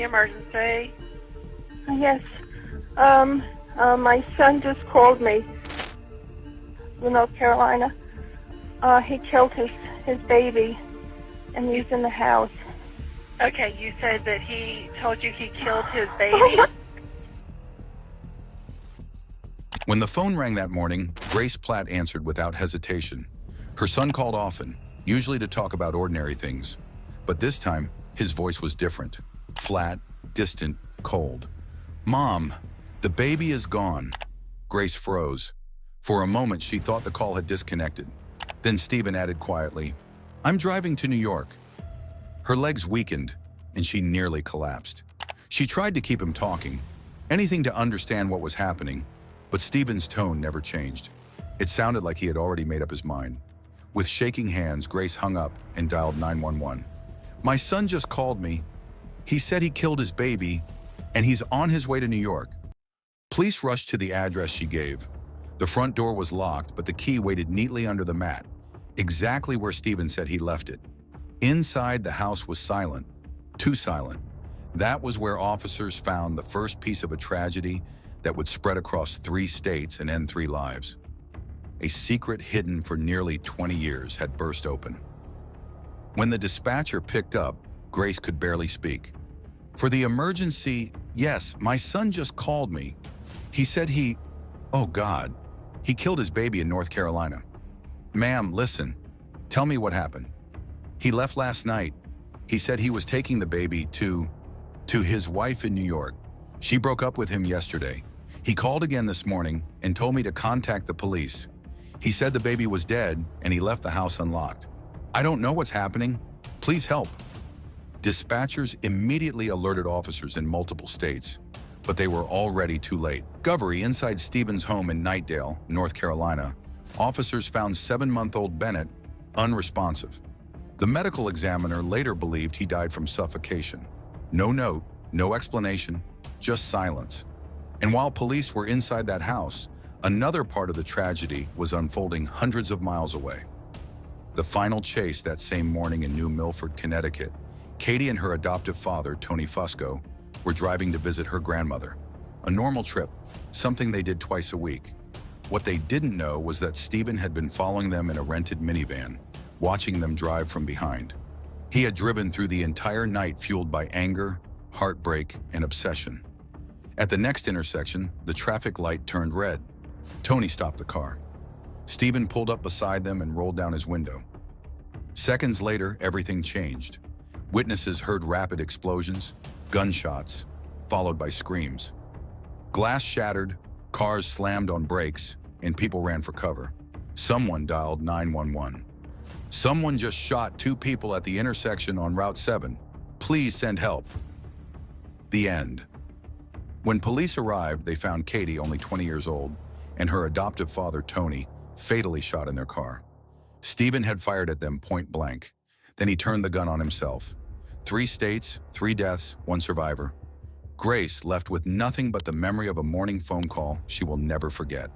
the emergency? Yes. My son just called me from North Carolina. He killed his baby, and he's in the house. Okay, you said that he told you he killed his baby? When the phone rang that morning, Grace Platt answered without hesitation. Her son called often, usually to talk about ordinary things. But this time, his voice was different. Flat, distant, cold. "Mom, the baby is gone." Grace froze. For a moment, she thought the call had disconnected. Then Stephen added quietly, "I'm driving to New York." Her legs weakened, and she nearly collapsed. She tried to keep him talking, anything to understand what was happening, but Stephen's tone never changed. It sounded like he had already made up his mind. With shaking hands, Grace hung up and dialed 911. "My son just called me. He said he killed his baby, and he's on his way to New York." Police rushed to the address she gave. The front door was locked, but the key waited neatly under the mat, exactly where Stephen said he left it. Inside, the house was silent, too silent. That was where officers found the first piece of a tragedy that would spread across 3 states and end 3 lives. A secret hidden for nearly 20 years had burst open. When the dispatcher picked up, Grace could barely speak. "For the emergency, yes, my son just called me. He said oh God, he killed his baby in North Carolina." "Ma'am, listen, tell me what happened." "He left last night. He said he was taking the baby to his wife in New York. She broke up with him yesterday. He called again this morning and told me to contact the police. He said the baby was dead and he left the house unlocked. I don't know what's happening. Please help." Dispatchers immediately alerted officers in multiple states, but they were already too late. Govery, inside Stephen's home in Knightdale, North Carolina, officers found 7-month-old Bennett unresponsive. The medical examiner later believed he died from suffocation. No note, no explanation, just silence. And while police were inside that house, another part of the tragedy was unfolding hundreds of miles away. The final chase that same morning in New Milford, Connecticut, Katie and her adoptive father, Tony Fusco, were driving to visit her grandmother. A normal trip, something they did twice a week. What they didn't know was that Stephen had been following them in a rented minivan, watching them drive from behind. He had driven through the entire night fueled by anger, heartbreak, and obsession. At the next intersection, the traffic light turned red. Tony stopped the car. Stephen pulled up beside them and rolled down his window. Seconds later, everything changed. Witnesses heard rapid explosions, gunshots, followed by screams. Glass shattered, cars slammed on brakes, and people ran for cover. Someone dialed 911. "Someone just shot 2 people at the intersection on Route 7. Please send help." The end. When police arrived, they found Katie, only 20 years old, and her adoptive father, Tony, fatally shot in their car. Stephen had fired at them point blank. Then he turned the gun on himself. 3 states, 3 deaths, 1 survivor. Grace left with nothing but the memory of a morning phone call she will never forget.